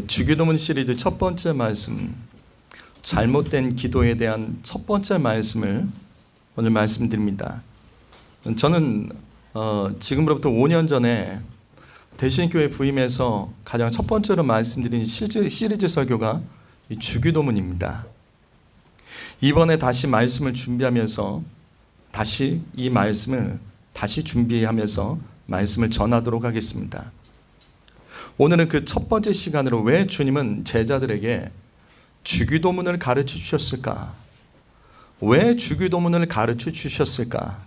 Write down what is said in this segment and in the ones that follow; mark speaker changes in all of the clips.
Speaker 1: 주기도문 시리즈 첫 번째 말씀, 잘못된 기도에 대한 첫 번째 말씀을 오늘 말씀드립니다. 저는 지금으로부터 5년 전에 대신교회 부임해서 가장 첫 번째로 말씀드린 시리즈 설교가 이 주기도문입니다. 이번에 다시 말씀을 준비하면서 다시 이 말씀을 다시 준비하면서 말씀을 전하도록 하겠습니다. 오늘은 그 첫 번째 시간으로 왜 주님은 제자들에게 주기도문을 가르쳐 주셨을까? 왜 주기도문을 가르쳐 주셨을까?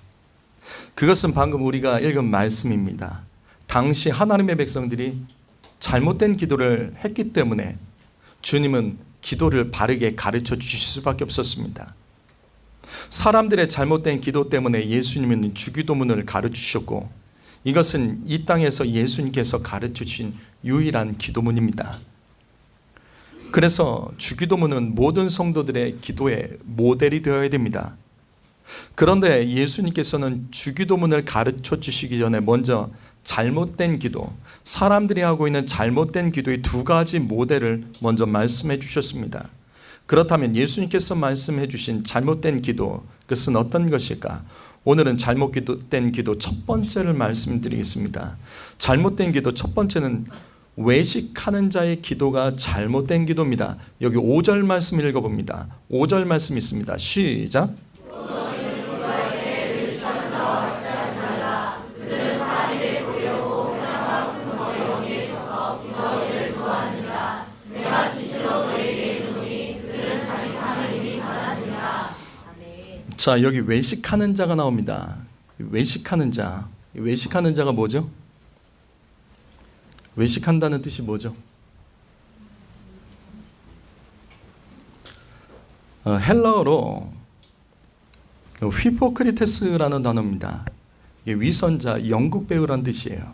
Speaker 1: 그것은 방금 우리가 읽은 말씀입니다. 당시 하나님의 백성들이 잘못된 기도를 했기 때문에 주님은 기도를 바르게 가르쳐 주실 수밖에 없었습니다. 사람들의 잘못된 기도 때문에 예수님은 주기도문을 가르쳐 주셨고, 이것은 이 땅에서 예수님께서 가르쳐 주신 유일한 기도문입니다. 그래서 주기도문은 모든 성도들의 기도의 모델이 되어야 됩니다. 그런데 예수님께서는 주기도문을 가르쳐 주시기 전에 먼저 잘못된 기도, 사람들이 하고 있는 잘못된 기도의 두 가지 모델을 먼저 말씀해 주셨습니다. 그렇다면 예수님께서 말씀해 주신 잘못된 기도, 그것은 어떤 것일까? 오늘은 잘못된 기도 첫 번째를 말씀드리겠습니다. 잘못된 기도 첫 번째는 외식하는 자의 기도가 잘못된 기도입니다. 여기 5절 말씀 읽어봅니다. 5절 말씀 있습니다. 시작. 자, 여기 외식하는 자가 나옵니다. 외식하는 자. 외식하는 자가 뭐죠? 외식한다는 뜻이 뭐죠? 헬라어로 휘포크리테스라는 단어입니다. 위선자, 연극 배우라는 뜻이에요.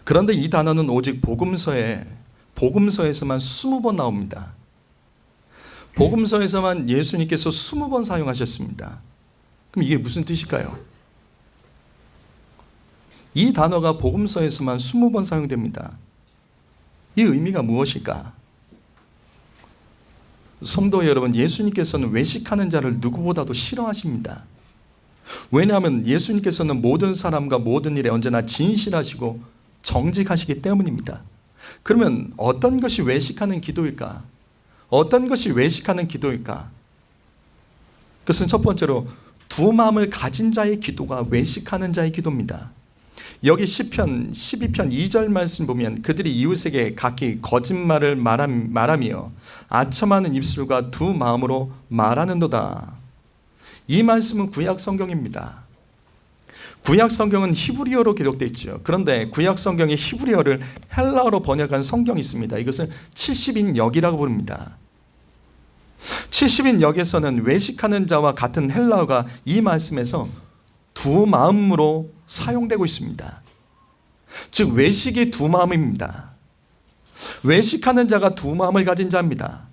Speaker 1: 그런데 이 단어는 오직 복음서에서만 20번 나옵니다. 복음서에서만 예수님께서 20번 사용하셨습니다. 그럼 이게 무슨 뜻일까요? 이 단어가 복음서에서만 20번 사용됩니다. 이 의미가 무엇일까? 성도 여러분, 예수님께서는 외식하는 자를 누구보다도 싫어하십니다. 왜냐하면 예수님께서는 모든 사람과 모든 일에 언제나 진실하시고 정직하시기 때문입니다. 그러면 어떤 것이 외식하는 기도일까? 어떤 것이 외식하는 기도일까? 그것은 첫 번째로 두 마음을 가진 자의 기도가 외식하는 자의 기도입니다. 여기 시편 12편 2절 말씀 보면 그들이 이웃에게 각기 거짓말을 말하며 아첨하는 입술과 두 마음으로 말하는도다. 이 말씀은 구약 성경입니다. 구약 성경은 히브리어로 기록되어 있죠. 그런데 구약 성경의 히브리어를 헬라어로 번역한 성경이 있습니다. 이것을 70인역이라고 부릅니다. 70인역에서는 외식하는 자와 같은 헬라어가 이 말씀에서 두 마음으로 사용되고 있습니다. 즉 외식이 두 마음입니다. 외식하는 자가 두 마음을 가진 자입니다.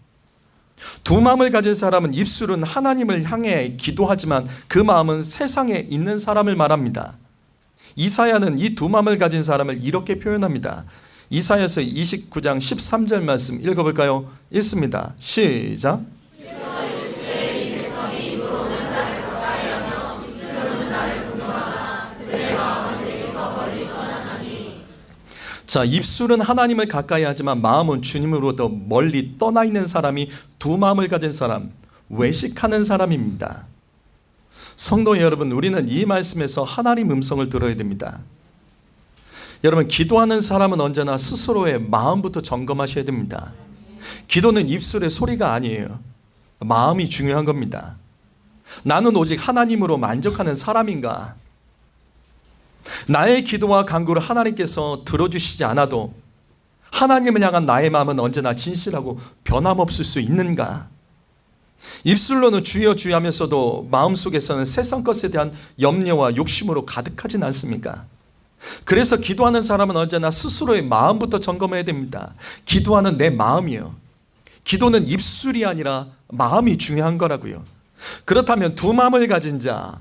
Speaker 1: 두 마음을 가진 사람은 입술은 하나님을 향해 기도하지만 그 마음은 세상에 있는 사람을 말합니다. 이사야는 이 두 마음을 가진 사람을 이렇게 표현합니다. 이사야서 29장 13절 말씀 읽어볼까요? 읽습니다. 시작. 자, 입술은 하나님을 가까이 하지만 마음은 주님으로부터 멀리 떠나 있는 사람이 두 마음을 가진 사람, 외식하는 사람입니다. 성도 여러분, 우리는 이 말씀에서 하나님 음성을 들어야 됩니다. 여러분, 기도하는 사람은 언제나 스스로의 마음부터 점검하셔야 됩니다. 기도는 입술의 소리가 아니에요. 마음이 중요한 겁니다. 나는 오직 하나님으로 만족하는 사람인가? 나의 기도와 간구를 하나님께서 들어주시지 않아도 하나님을 향한 나의 마음은 언제나 진실하고 변함없을 수 있는가? 입술로는 주여 주여 하면서도 마음속에서는 세상 것에 대한 염려와 욕심으로 가득하진 않습니까? 그래서 기도하는 사람은 언제나 스스로의 마음부터 점검해야 됩니다. 기도하는 내 마음이요. 기도는 입술이 아니라 마음이 중요한 거라고요. 그렇다면 두 마음을 가진 자,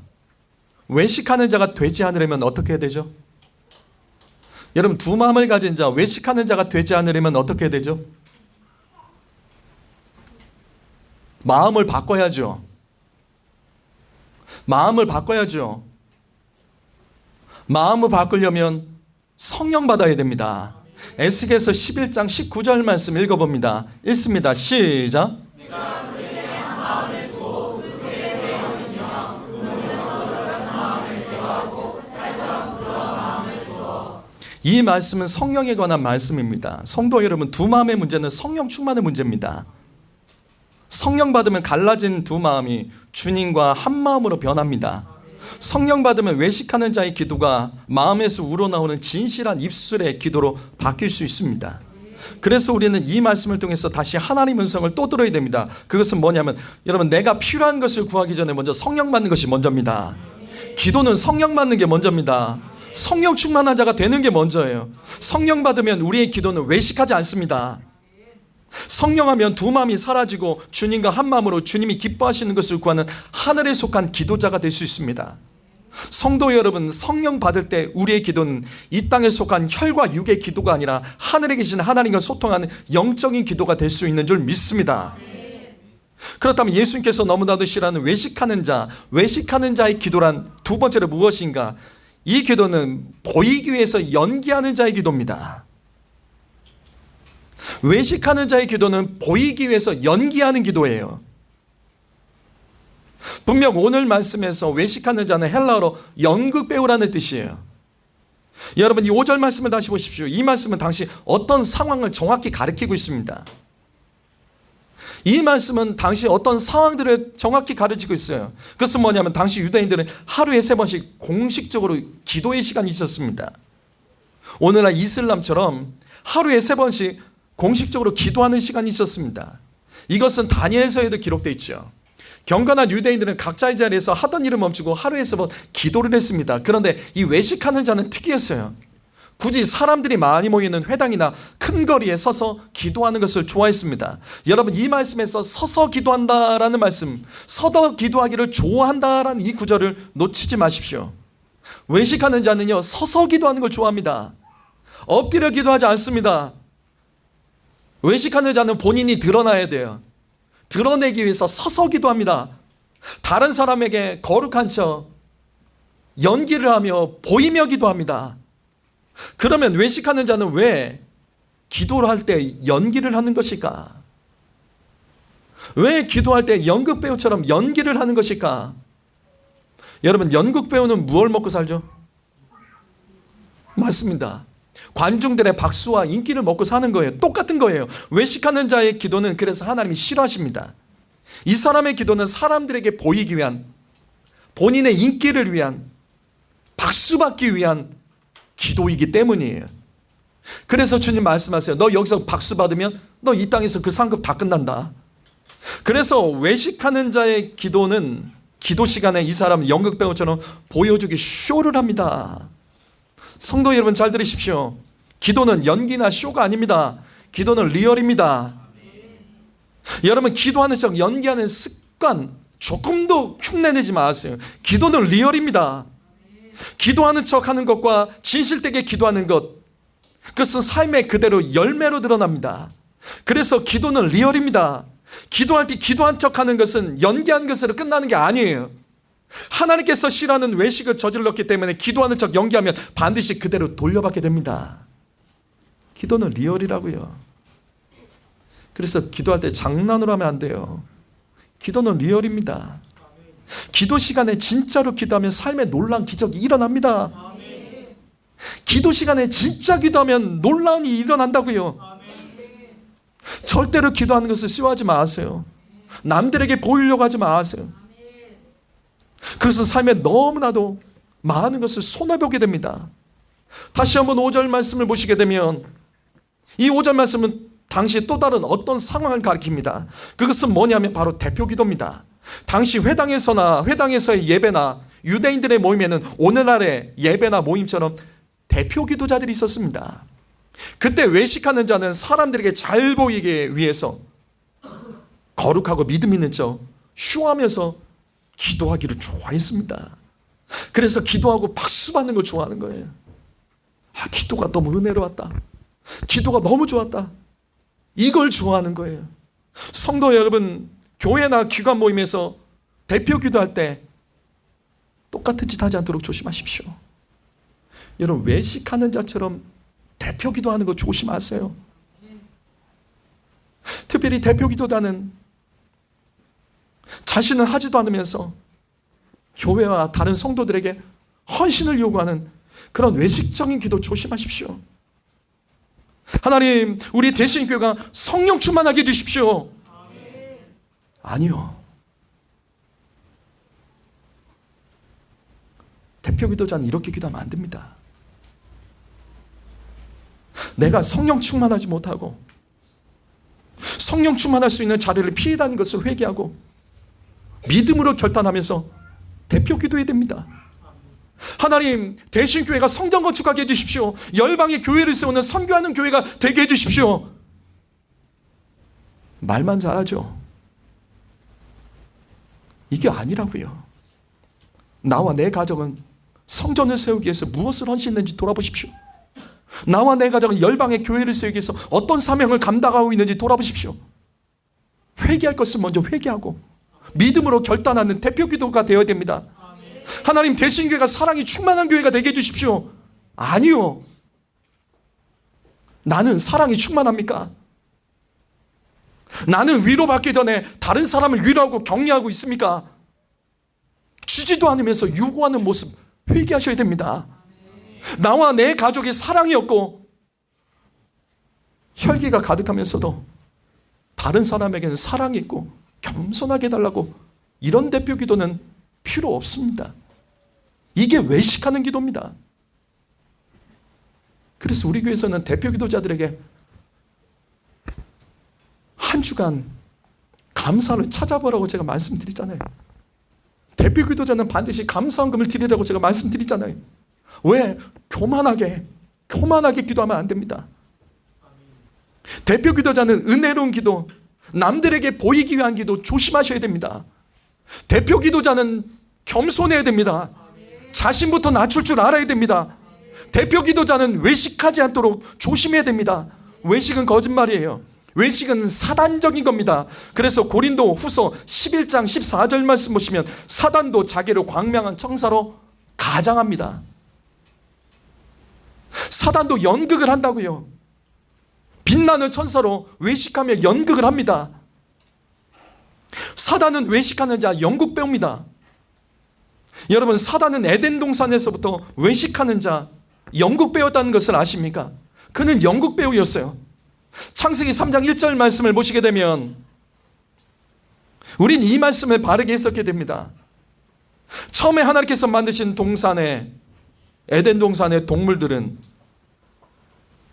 Speaker 1: 외식하는 자가 되지 않으려면 어떻게 해야 되죠? 여러분, 두 마음을 가진 자, 외식하는 자가 되지 않으려면 어떻게 되죠? 마음을 바꿔야죠. 마음을 바꿔야죠. 마음을 바꾸려면 성령 받아야 됩니다. 에스겔서 11장 19절 말씀 읽어봅니다. 읽습니다. 시작. 이 말씀은 성령에 관한 말씀입니다. 성도 여러분, 두 마음의 문제는 성령 충만의 문제입니다. 성령 받으면 갈라진 두 마음이 주님과 한 마음으로 변합니다. 성령 받으면 외식하는 자의 기도가 마음에서 우러나오는 진실한 입술의 기도로 바뀔 수 있습니다. 그래서 우리는 이 말씀을 통해서 다시 하나님의 음성을 또 들어야 됩니다. 그것은 뭐냐면, 여러분, 내가 필요한 것을 구하기 전에 먼저 성령 받는 것이 먼저입니다. 기도는 성령 받는 게 먼저입니다. 성령 충만한 자가 되는 게 먼저예요. 성령 받으면 우리의 기도는 외식하지 않습니다. 성령하면 두 마음이 사라지고 주님과 한 마음으로 주님이 기뻐하시는 것을 구하는 하늘에 속한 기도자가 될 수 있습니다. 성도 여러분, 성령 받을 때 우리의 기도는 이 땅에 속한 혈과 육의 기도가 아니라 하늘에 계신 하나님과 소통하는 영적인 기도가 될 수 있는 줄 믿습니다. 그렇다면 예수님께서 너무나도 싫어하는 외식하는 자, 외식하는 자의 기도란 두 번째로 무엇인가? 이 기도는 보이기 위해서 연기하는 자의 기도입니다. 외식하는 자의 기도는 보이기 위해서 연기하는 기도예요. 분명 오늘 말씀에서 외식하는 자는 헬라어로 연극 배우라는 뜻이에요. 여러분, 이 5절 말씀을 다시 보십시오. 이 말씀은 당시 어떤 상황을 정확히 가리키고 있습니다. 이 말씀은 당시 어떤 상황들을 정확히 가르치고 있어요. 그것은 뭐냐면, 당시 유대인들은 하루에 3번씩 공식적으로 기도의 시간이 있었습니다. 오늘날 이슬람처럼 하루에 3번씩 공식적으로 기도하는 시간이 있었습니다. 이것은 다니엘서에도 기록되어 있죠. 경건한 유대인들은 각자의 자리에서 하던 일을 멈추고 하루에 3번 기도를 했습니다. 그런데 이 외식하는 자는 특이했어요. 굳이 사람들이 많이 모이는 회당이나 큰 거리에 서서 기도하는 것을 좋아했습니다. 여러분, 이 말씀에서 서서 기도한다라는 말씀, 서서 기도하기를 좋아한다라는 이 구절을 놓치지 마십시오. 외식하는 자는요, 서서 기도하는 걸 좋아합니다. 엎드려 기도하지 않습니다. 외식하는 자는 본인이 드러나야 돼요. 드러내기 위해서 서서 기도합니다. 다른 사람에게 거룩한 척 연기를 하며 보이며 기도합니다. 그러면 외식하는 자는 왜 기도를 할 때 연기를 하는 것일까? 왜 기도할 때 연극 배우처럼 연기를 하는 것일까? 여러분, 연극 배우는 무엇을 먹고 살죠? 맞습니다. 관중들의 박수와 인기를 먹고 사는 거예요. 똑같은 거예요. 외식하는 자의 기도는 그래서 하나님이 싫어하십니다. 이 사람의 기도는 사람들에게 보이기 위한, 본인의 인기를 위한, 박수받기 위한 기도이기 때문이에요. 그래서 주님 말씀하세요. 너 여기서 박수 받으면 너 이 땅에서 그 상급 다 끝난다. 그래서 외식하는 자의 기도는 기도 시간에 이 사람은 연극 배우처럼 보여주기 쇼를 합니다. 성도 여러분, 잘 들으십시오. 기도는 연기나 쇼가 아닙니다. 기도는 리얼입니다. 여러분, 기도하는 척 연기하는 습관 조금도 흉내내지 마세요. 기도는 리얼입니다. 기도하는 척 하는 것과 진실되게 기도하는 것, 그것은 삶의 그대로 열매로 드러납니다. 그래서 기도는 리얼입니다. 기도할 때 기도한 척 하는 것은 연기한 것으로 끝나는 게 아니에요. 하나님께서 싫어하는 외식을 저질렀기 때문에 기도하는 척 연기하면 반드시 그대로 돌려받게 됩니다. 기도는 리얼이라고요. 그래서 기도할 때 장난으로 하면 안 돼요. 기도는 리얼입니다. 기도 시간에 진짜로 기도하면 삶에 놀라운 기적이 일어납니다. 기도 시간에 진짜 기도하면 놀라운 일이 일어난다고요. 절대로 기도하는 것을 싫어하지 마세요. 남들에게 보이려고 하지 마세요. 그것은 삶에 너무나도 많은 것을 손해보게 됩니다. 다시 한번 5절 말씀을 보시게 되면, 이 5절 말씀은 당시 또 다른 어떤 상황을 가리킵니다. 그것은 뭐냐면 바로 대표 기도입니다. 당시 회당에서의 예배나 유대인들의 모임에는 오늘날의 예배나 모임처럼 대표 기도자들이 있었습니다. 그때 외식하는 자는 사람들에게 잘 보이기 위해서 거룩하고 믿음 있는 척 쇼하면서 기도하기를 좋아했습니다. 그래서 기도하고 박수 받는 걸 좋아하는 거예요.
Speaker 2: 기도가 너무 은혜로웠다. 기도가 너무 좋았다. 이걸 좋아하는 거예요. 성도 여러분, 교회나 기관 모임에서 대표 기도할 때 똑같은 짓 하지 않도록 조심하십시오. 여러분, 외식하는 자처럼 대표 기도하는 거 조심하세요. 특별히 대표 기도자는 자신은 하지도 않으면서 교회와 다른 성도들에게 헌신을 요구하는 그런 외식적인 기도 조심하십시오. 하나님, 우리 대신교회가 성령 충만하게 해주십시오. 아니요. 대표 기도자는 이렇게 기도하면 안 됩니다. 내가 성령 충만하지 못하고 성령 충만할 수 있는 자리를 피해다는 것을 회개하고 믿음으로 결단하면서 대표 기도해야 됩니다. 하나님, 대신교회가 성전 건축하게 해주십시오. 열방의 교회를 세우는 선교하는 교회가 되게 해주십시오. 말만 잘하죠. 이게 아니라고요. 나와 내 가정은 성전을 세우기 위해서 무엇을 헌신했는지 돌아보십시오. 나와 내 가정은 열방의 교회를 세우기 위해서 어떤 사명을 감당하고 있는지 돌아보십시오. 회개할 것을 먼저 회개하고 믿음으로 결단하는 대표 기도가 되어야 됩니다. 하나님, 대신교회가 사랑이 충만한 교회가 되게 해주십시오. 아니요. 나는 사랑이 충만합니까? 나는 위로받기 전에 다른 사람을 위로하고 격려하고 있습니까? 주지도 않으면서 유고하는 모습 회개하셔야 됩니다. 나와 내 가족이 사랑이 없고 혈기가 가득하면서도 다른 사람에게는 사랑이 있고 겸손하게 해달라고, 이런 대표 기도는 필요 없습니다. 이게 외식하는 기도입니다. 그래서 우리 교회에서는 대표 기도자들에게 한 주간 감사를 찾아보라고 제가 말씀드리잖아요. 대표 기도자는 반드시 감사헌금을 드리라고 제가 말씀드리잖아요. 왜? 교만하게 기도하면 안 됩니다. 대표 기도자는 은혜로운 기도, 남들에게 보이기 위한 기도 조심하셔야 됩니다. 대표 기도자는 겸손해야 됩니다. 자신부터 낮출 줄 알아야 됩니다. 대표 기도자는 외식하지 않도록 조심해야 됩니다. 외식은 거짓말이에요. 외식은 사단적인 겁니다. 그래서 고린도 후서 11장 14절 말씀 보시면 사단도 자기를 광명한 청사로 가장합니다. 사단도 연극을 한다고요. 빛나는 천사로 외식하며 연극을 합니다. 사단은 외식하는 자 연극 배우입니다. 여러분, 사단은 에덴 동산에서부터 외식하는 자 연극 배웠다는 것을 아십니까? 그는 연극 배우였어요. 창세기 3장 1절 말씀을 보시게 되면 우린 이 말씀을 바르게 해석하게 됩니다. 처음에 하나님께서 만드신 동산에, 에덴 동산의 동물들은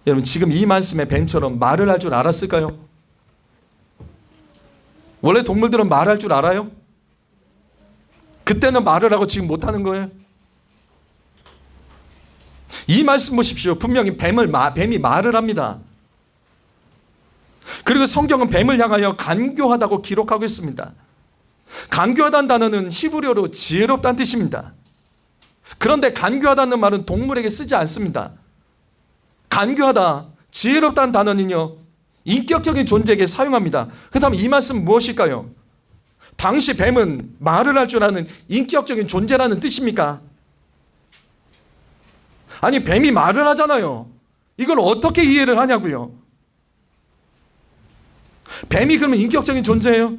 Speaker 2: 여러분 지금 이 말씀의 뱀처럼 말을 할 줄 알았을까요? 원래 동물들은 말할 줄 알아요? 그때는 말을 하고 지금 못하는 거예요? 이 말씀 보십시오. 분명히 뱀이 말을 합니다. 그리고 성경은 뱀을 향하여 간교하다고 기록하고 있습니다. 간교하다는 단어는 히브리어로 지혜롭다는 뜻입니다. 그런데 간교하다는 말은 동물에게 쓰지 않습니다. 간교하다, 지혜롭다는 단어는요, 인격적인 존재에게 사용합니다. 그렇다면 이 말씀은 무엇일까요? 당시 뱀은 말을 할 줄 아는 인격적인 존재라는 뜻입니까? 아니, 뱀이 말을 하잖아요. 이걸 어떻게 이해를 하냐고요? 뱀이 그러면 인격적인 존재예요?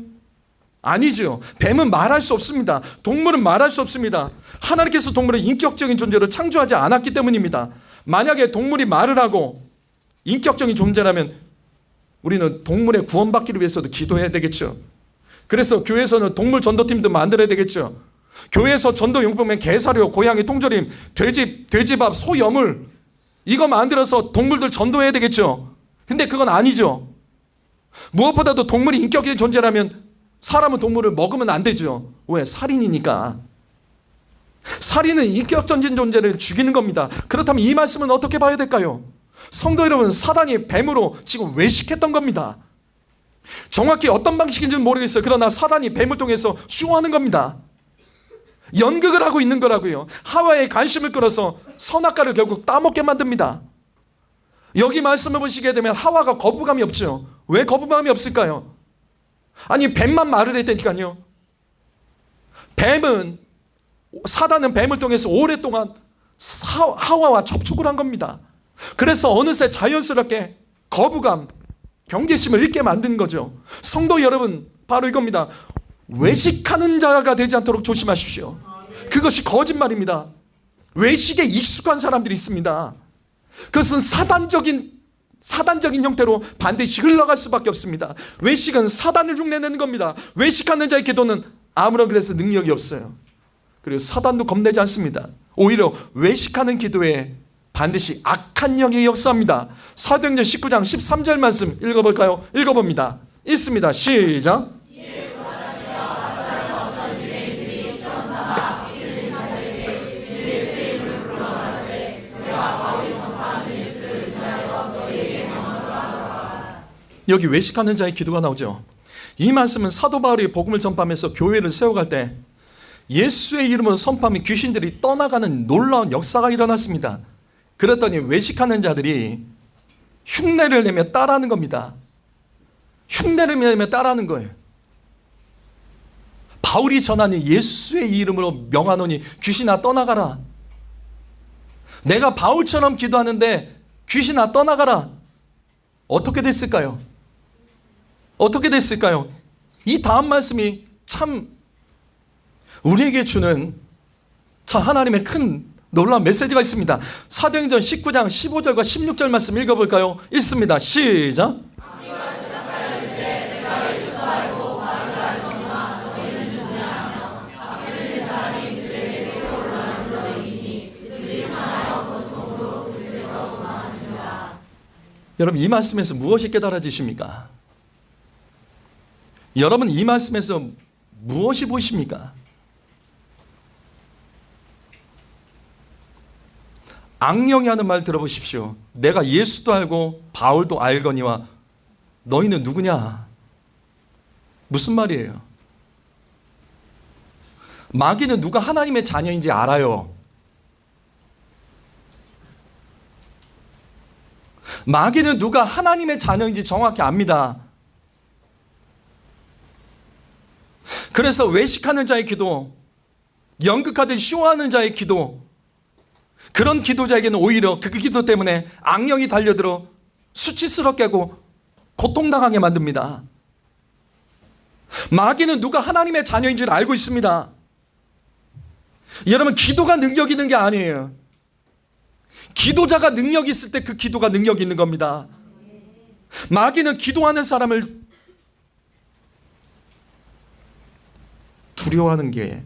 Speaker 2: 아니죠. 뱀은 말할 수 없습니다. 동물은 말할 수 없습니다. 하나님께서 동물을 인격적인 존재로 창조하지 않았기 때문입니다. 만약에 동물이 말을 하고 인격적인 존재라면 우리는 동물의 구원받기를 위해서도 기도해야 되겠죠. 그래서 교회에서는 동물 전도팀도 만들어야 되겠죠. 교회에서 전도용품엔 게사료, 고양이 통조림, 돼지밥, 소 여물, 이거 만들어서 동물들 전도해야 되겠죠. 근데 그건 아니죠. 무엇보다도 동물이 인격적인 존재라면 사람은 동물을 먹으면 안 되죠. 왜? 살인이니까. 살인은 인격적인 존재를 죽이는 겁니다. 그렇다면 이 말씀은 어떻게 봐야 될까요? 성도 여러분, 사단이 뱀으로 지금 외식했던 겁니다. 정확히 어떤 방식인지는 모르겠어요. 그러나 사단이 뱀을 통해서 쇼하는 겁니다. 연극을 하고 있는 거라고요. 하와의 관심을 끌어서 선악과를 결국 따먹게 만듭니다. 여기 말씀을 보시게 되면 하와가 거부감이 없죠. 왜 거부감이 없을까요? 아니, 뱀만 말을 했다니까요. 사단은 뱀을 통해서 오랫동안 하와와 접촉을 한 겁니다. 그래서 어느새 자연스럽게 거부감, 경계심을 잃게 만든 거죠. 성도 여러분, 바로 이겁니다. 외식하는 자가 되지 않도록 조심하십시오. 그것이 거짓말입니다. 외식에 익숙한 사람들이 있습니다. 그것은 사단적인 형태로 반드시 흘러갈 수밖에 없습니다. 외식은 사단을 흉내내는 겁니다. 외식하는 자의 기도는 아무런 그래서 능력이 없어요. 그리고 사단도 겁내지 않습니다. 오히려 외식하는 기도에 반드시 악한 영이 역사합니다. 사도행전 19장 13절 말씀 읽어볼까요? 읽어봅니다. 읽습니다. 시작. 여기 외식하는 자의 기도가 나오죠. 이 말씀은 사도 바울이 복음을 전파하면서 교회를 세워갈 때 예수의 이름으로 선포하면 귀신들이 떠나가는 놀라운 역사가 일어났습니다. 그랬더니 외식하는 자들이 흉내를 내며 따라하는 겁니다. 흉내를 내며 따라하는 거예요. 바울이 전하는 예수의 이름으로 명하노니 귀신아 떠나가라. 내가 바울처럼 기도하는데 귀신아 떠나가라. 어떻게 됐을까요? 어떻게 됐을까요? 이 다음 말씀이 참 우리에게 주는 참 하나님의 큰 놀라운 메시지가 있습니다. 사도행전 19장 15절과 16절 말씀 읽어볼까요? 읽습니다. 시작. 여러분, 이 말씀에서 무엇이 깨달아지십니까? 여러분, 이 말씀에서 무엇이 보이십니까? 악령이 하는 말 들어보십시오. 내가 예수도 알고 바울도 알거니와 너희는 누구냐? 무슨 말이에요? 마귀는 누가 하나님의 자녀인지 알아요. 마귀는 누가 하나님의 자녀인지 정확히 압니다. 그래서 외식하는 자의 기도, 연극하듯 쇼하는 자의 기도, 그런 기도자에게는 오히려 그 기도 때문에 악령이 달려들어 수치스럽게 하고 고통당하게 만듭니다. 마귀는 누가 하나님의 자녀인 줄 알고 있습니다. 여러분, 기도가 능력 있는 게 아니에요. 기도자가 능력이 있을 때 그 기도가 능력이 있는 겁니다. 마귀는 기도하는 사람을 두려워하는 게,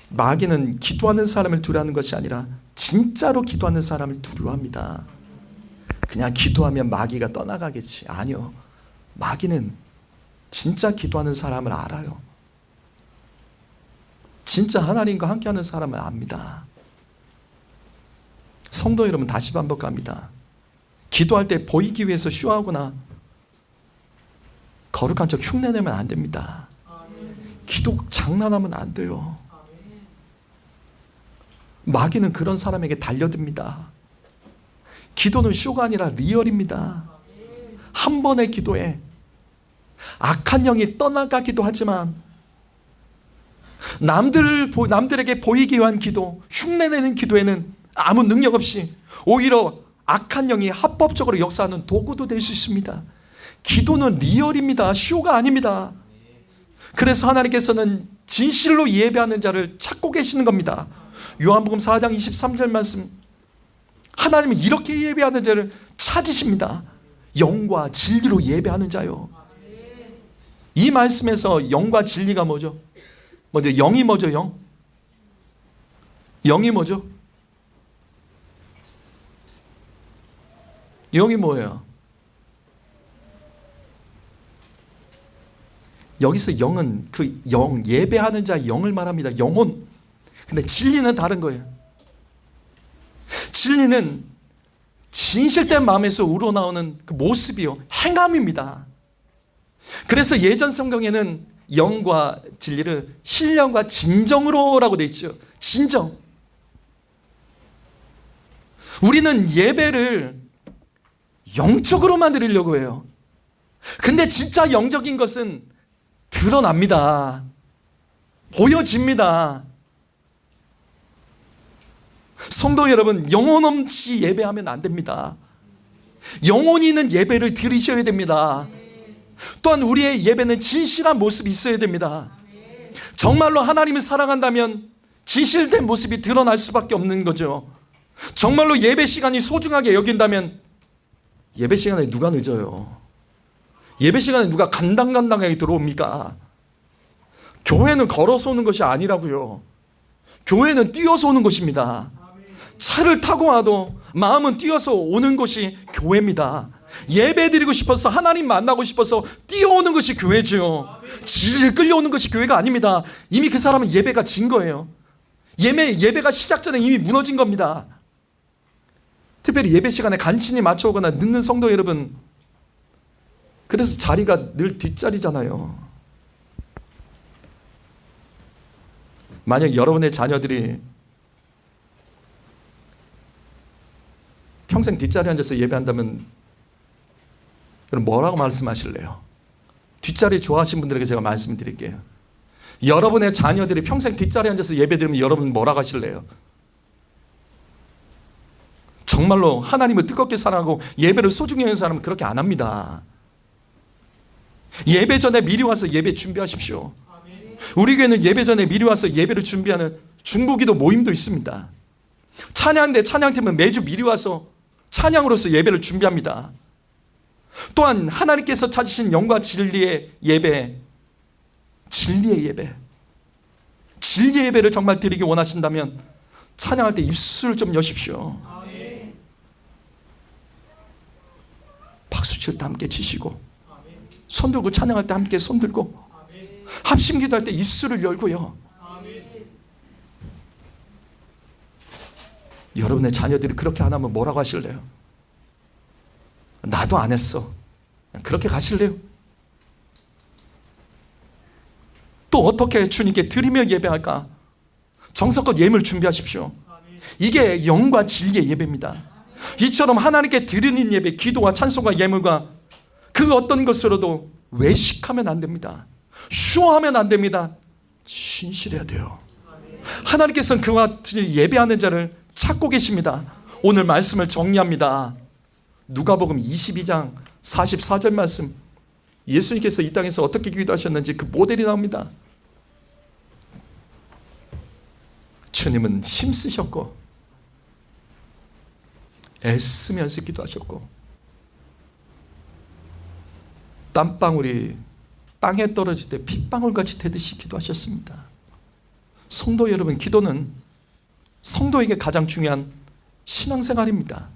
Speaker 2: 마귀는 기도하는 사람을 두려워하는 것이 아니라 진짜로 기도하는 사람을 두려워합니다. 그냥 기도하면 마귀가 떠나가겠지. 아니요. 마귀는 진짜 기도하는 사람을 알아요. 진짜 하나님과 함께하는 사람을 압니다. 성도 여러분, 다시 반복합니다. 기도할 때 보이기 위해서 쇼하거나 거룩한 척 흉내내면 안 됩니다. 기도 장난하면 안 돼요. 마귀는 그런 사람에게 달려듭니다. 기도는 쇼가 아니라 리얼입니다. 한 번의 기도에 악한 영이 떠나가기도 하지만 남들에게 보이기 위한 기도, 흉내내는 기도에는 아무 능력 없이 오히려 악한 영이 합법적으로 역사하는 도구도 될 수 있습니다. 기도는 리얼입니다. 쇼가 아닙니다. 그래서 하나님께서는 진실로 예배하는 자를 찾고 계시는 겁니다. 요한복음 4장 23절 말씀, 하나님은 이렇게 예배하는 자를 찾으십니다. 영과 진리로 예배하는 자요. 이 말씀에서 영과 진리가 뭐죠? 먼저 영이 뭐죠? 영이 뭐죠? 영이 뭐예요? 여기서 영은 그 영, 예배하는 자 영을 말합니다. 영혼. 근데 진리는 다른 거예요. 진리는 진실된 마음에서 우러나오는 그 모습이요, 행함입니다. 그래서 예전 성경에는 영과 진리를 신령과 진정으로라고 돼 있죠. 진정. 우리는 예배를 영적으로만 드리려고 해요. 근데 진짜 영적인 것은 드러납니다. 보여집니다. 성도 여러분, 영혼 없이 예배하면 안 됩니다. 영혼이 있는 예배를 드리셔야 됩니다. 또한 우리의 예배는 진실한 모습이 있어야 됩니다. 정말로 하나님을 사랑한다면 진실된 모습이 드러날 수밖에 없는 거죠. 정말로 예배 시간이 소중하게 여긴다면 예배 시간에 누가 늦어요? 예배 시간에 누가 간당간당하게 들어옵니까? 교회는 걸어서 오는 것이 아니라고요. 교회는 뛰어서 오는 것입니다. 차를 타고 와도 마음은 뛰어서 오는 것이 교회입니다. 예배 드리고 싶어서 하나님 만나고 싶어서 뛰어오는 것이 교회죠. 질 끌려오는 것이 교회가 아닙니다. 이미 그 사람은 예배가 진 거예요. 예배가 시작 전에 이미 무너진 겁니다. 특별히 예배 시간에 간신히 맞춰오거나 늦는 성도 여러분, 그래서 자리가 늘 뒷자리잖아요. 만약 여러분의 자녀들이 평생 뒷자리에 앉아서 예배한다면 여러분 뭐라고 말씀하실래요? 뒷자리 좋아하시는 분들에게 제가 말씀드릴게요. 여러분의 자녀들이 평생 뒷자리에 앉아서 예배드리면 여러분 뭐라고 하실래요? 정말로 하나님을 뜨겁게 사랑하고 예배를 소중히 하는 사람은 그렇게 안 합니다. 예배 전에 미리 와서 예배 준비하십시오. 우리 교회는 예배 전에 미리 와서 예배를 준비하는 중보기도 모임도 있습니다. 찬양대 찬양팀은 매주 미리 와서 찬양으로서 예배를 준비합니다. 또한 하나님께서 찾으신 영과 진리의 예배, 진리의 예배를 정말 드리기 원하신다면 찬양할 때 입술을 좀 여십시오. 박수 칠 때 함께 치시고, 손 들고 찬양할 때 함께 손 들고, 합심 기도할 때 입술을 열고요. 여러분의 자녀들이 그렇게 안 하면 뭐라고 하실래요? 나도 안 했어. 그렇게 가실래요? 또 어떻게 주님께 드리며 예배할까? 정성껏 예물 준비하십시오. 이게 영과 진리의 예배입니다. 이처럼 하나님께 드리는 예배, 기도와 찬송과 예물과 그 어떤 것으로도 외식하면 안 됩니다. 쇼하면 안 됩니다. 진실해야 돼요. 하나님께서는 그와 같이 예배하는 자를 찾고 계십니다. 오늘 말씀을 정리합니다. 누가복음 22장 44절 말씀, 예수님께서 이 땅에서 어떻게 기도하셨는지 그 모델이 나옵니다. 주님은 힘쓰셨고 애쓰면서 기도하셨고 땀방울이 땅에 떨어질 때 핏방울같이 되듯이 기도하셨습니다. 성도 여러분, 기도는 성도에게 가장 중요한 신앙생활입니다.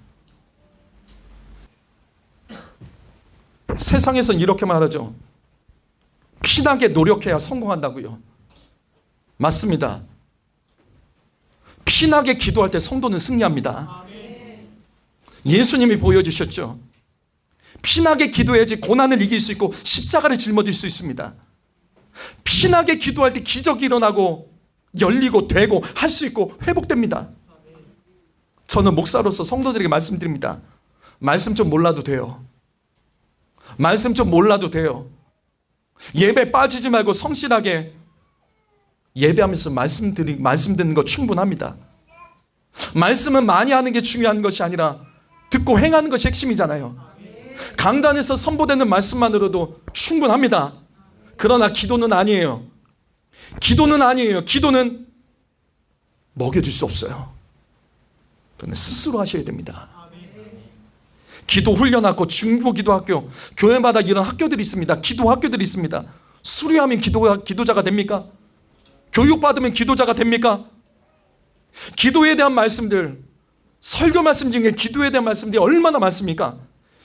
Speaker 2: 세상에서는 이렇게 말하죠. 피나게 노력해야 성공한다고요. 맞습니다. 피나게 기도할 때 성도는 승리합니다. 예수님이 보여주셨죠. 피나게 기도해야지 고난을 이길 수 있고 십자가를 짊어질 수 있습니다. 피나게 기도할 때 기적이 일어나고 열리고 되고 할 수 있고 회복됩니다. 저는 목사로서 성도들에게 말씀드립니다. 말씀 좀 몰라도 돼요. 말씀 좀 몰라도 돼요. 예배 빠지지 말고 성실하게 예배하면서 말씀 듣는 거 충분합니다. 말씀은 많이 하는 게 중요한 것이 아니라 듣고 행하는 것이 핵심이잖아요. 강단에서 선포되는 말씀만으로도 충분합니다. 그러나 기도는 아니에요. 기도는 먹여줄 수 없어요. 그건 스스로 하셔야 됩니다. 기도 훈련학교, 중보기도학교, 교회마다 이런 학교들이 있습니다. 기도 학교들이 있습니다. 수료하면 기도자가 됩니까? 교육받으면 기도자가 됩니까? 기도에 대한 말씀들, 설교 말씀 중에 기도에 대한 말씀들이 얼마나 많습니까?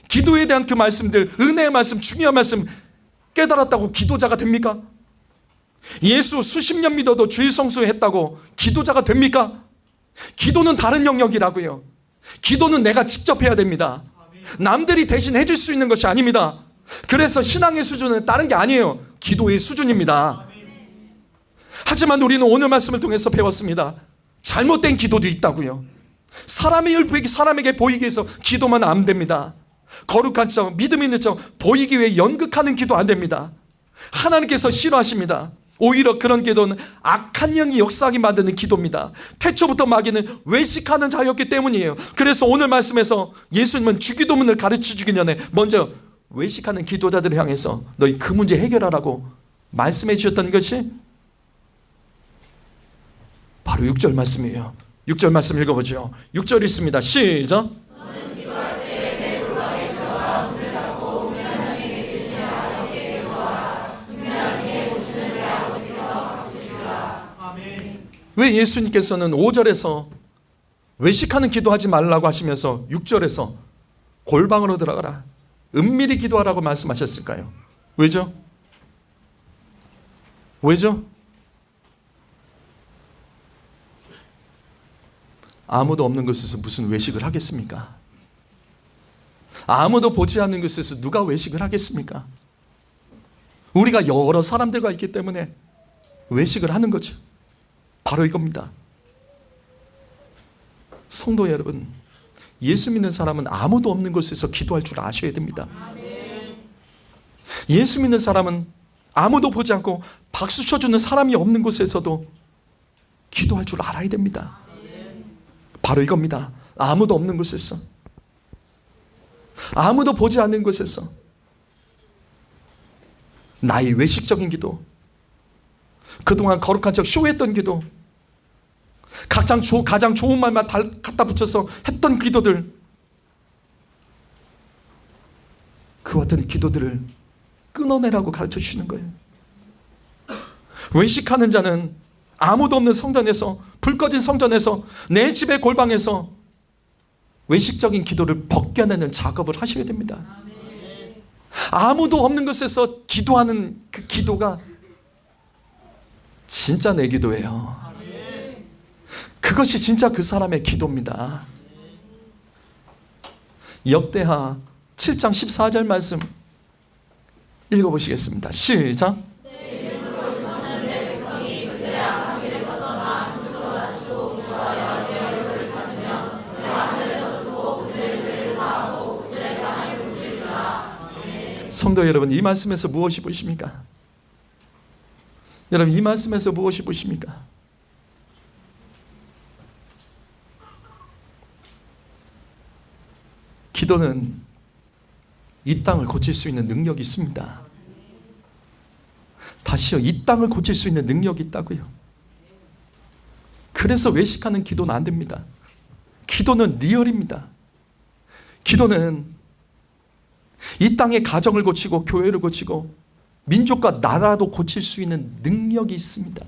Speaker 2: 기도에 대한 그 말씀들, 은혜의 말씀, 중요한 말씀 깨달았다고 기도자가 됩니까? 예수 수십 년 믿어도 주일 성수했다고 기도자가 됩니까? 기도는 다른 영역이라고요. 기도는 내가 직접 해야 됩니다. 남들이 대신 해줄 수 있는 것이 아닙니다. 그래서 신앙의 수준은 다른 게 아니에요. 기도의 수준입니다. 하지만 우리는 오늘 말씀을 통해서 배웠습니다. 잘못된 기도도 있다고요. 사람에게 보이기 위해서 기도만 안 됩니다. 거룩한 척, 믿음 있는 척, 보이기 위해 연극하는 기도 안 됩니다. 하나님께서 싫어하십니다. 오히려 그런 기도는 악한 영이 역사하게 만드는 기도입니다. 태초부터 마귀는 외식하는 자였기 때문이에요. 그래서 오늘 말씀에서 예수님은 주기도문을 가르쳐 주기 전에 먼저 외식하는 기도자들을 향해서 너희 그 문제 해결하라고 말씀해 주셨던 것이 바로 6절 말씀이에요. 6절 말씀 읽어보죠. 6절 있습니다. 시작. 왜 예수님께서는 5절에서 외식하는 기도하지 말라고 하시면서 6절에서 골방으로 들어가라, 은밀히 기도하라고 말씀하셨을까요? 왜죠? 왜죠? 아무도 없는 곳에서 무슨 외식을 하겠습니까? 아무도 보지 않는 곳에서 누가 외식을 하겠습니까? 우리가 여러 사람들과 있기 때문에 외식을 하는 거죠. 바로 이겁니다. 성도 여러분, 예수 믿는 사람은 아무도 없는 곳에서 기도할 줄 아셔야 됩니다. 예수 믿는 사람은 아무도 보지 않고 박수 쳐주는 사람이 없는 곳에서도 기도할 줄 알아야 됩니다. 바로 이겁니다. 아무도 없는 곳에서, 아무도 보지 않는 곳에서 나의 외식적인 기도, 그동안 거룩한 척 쇼했던 기도, 가장 좋은 말만 갖다 붙여서 했던 기도들, 그 같은 기도들을 끊어내라고 가르쳐 주시는 거예요. 외식하는 자는 아무도 없는 성전에서, 불 꺼진 성전에서, 내 집의 골방에서 외식적인 기도를 벗겨내는 작업을 하셔야 됩니다. 아무도 없는 곳에서 기도하는 그 기도가 진짜 내 기도예요. 그것이 진짜 그 사람의 기도입니다. 역대하 7장 14절 말씀 읽어보시겠습니다. 시작. 성도 여러분, 이 말씀에서 무엇이 보십니까? 여러분, 이 말씀에서 무엇이 보십니까? 기도는 이 땅을 고칠 수 있는 능력이 있습니다. 다시요, 이 땅을 고칠 수 있는 능력이 있다고요. 그래서 외식하는 기도는 안 됩니다. 기도는 리얼입니다. 기도는 이 땅의 가정을 고치고 교회를 고치고 민족과 나라도 고칠 수 있는 능력이 있습니다.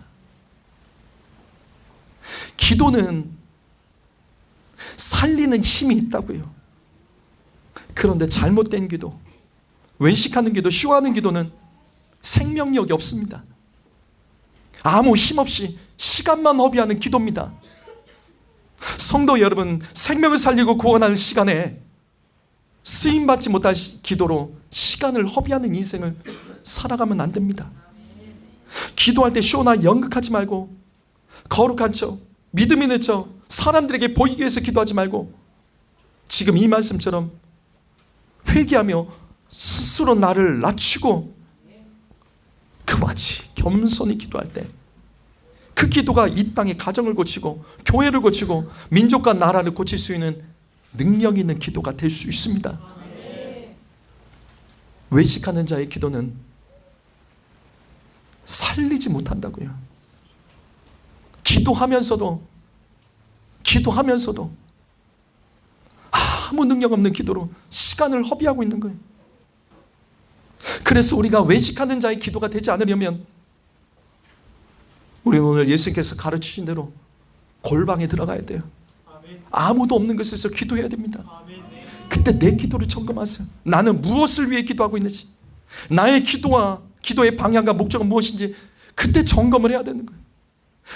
Speaker 2: 기도는 살리는 힘이 있다고요. 그런데 잘못된 기도, 외식하는 기도, 쇼하는 기도는 생명력이 없습니다. 아무 힘없이 시간만 허비하는 기도입니다. 성도 여러분, 생명을 살리고 구원하는 시간에 쓰임받지 못할 기도로 시간을 허비하는 인생을 살아가면 안 됩니다. 기도할 때 쇼나 연극하지 말고, 거룩한 척, 믿음 있는 척, 사람들에게 보이기 위해서 기도하지 말고, 지금 이 말씀처럼 회개하며 스스로 나를 낮추고 그같이 겸손히 기도할 때 그 기도가 이 땅의 가정을 고치고 교회를 고치고 민족과 나라를 고칠 수 있는 능력 있는 기도가 될 수 있습니다. 외식하는 자의 기도는 살리지 못한다고요. 기도하면서도 아무 능력 없는 기도로 시간을 허비하고 있는 거예요. 그래서 우리가 외식하는 자의 기도가 되지 않으려면 우리는 오늘 예수님께서 가르치신 대로 골방에 들어가야 돼요. 아무도 없는 곳에서 기도해야 됩니다. 그때 내 기도를 점검하세요. 나는 무엇을 위해 기도하고 있는지, 나의 기도와 기도의 방향과 목적은 무엇인지 그때 점검을 해야 되는 거예요.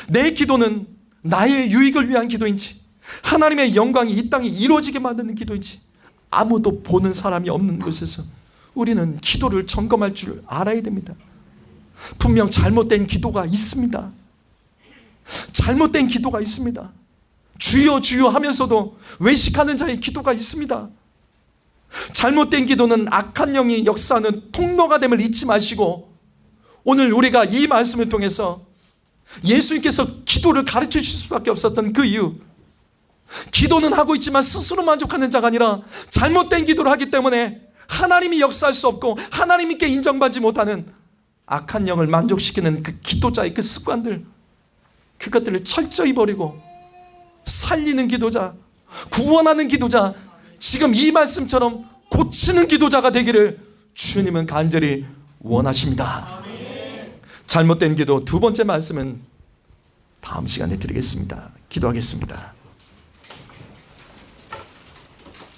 Speaker 2: 내 기도는 나의 유익을 위한 기도인지, 하나님의 영광이 이 땅에 이루어지게 만드는 기도인지, 아무도 보는 사람이 없는 곳에서 우리는 기도를 점검할 줄 알아야 됩니다. 분명 잘못된 기도가 있습니다. 잘못된 기도가 있습니다. 주여 주여 하면서도 외식하는 자의 기도가 있습니다. 잘못된 기도는 악한 영이 역사하는 통로가 됨을 잊지 마시고, 오늘 우리가 이 말씀을 통해서 예수님께서 기도를 가르쳐 주실 수밖에 없었던 그 이유, 기도는 하고 있지만 스스로 만족하는 자가 아니라 잘못된 기도를 하기 때문에 하나님이 역사할 수 없고 하나님께 인정받지 못하는 악한 영을 만족시키는 그 기도자의 그 습관들, 그것들을 철저히 버리고 살리는 기도자, 구원하는 기도자, 지금 이 말씀처럼 고치는 기도자가 되기를 주님은 간절히 원하십니다. 잘못된 기도 두 번째 말씀은 다음 시간에 드리겠습니다. 기도하겠습니다.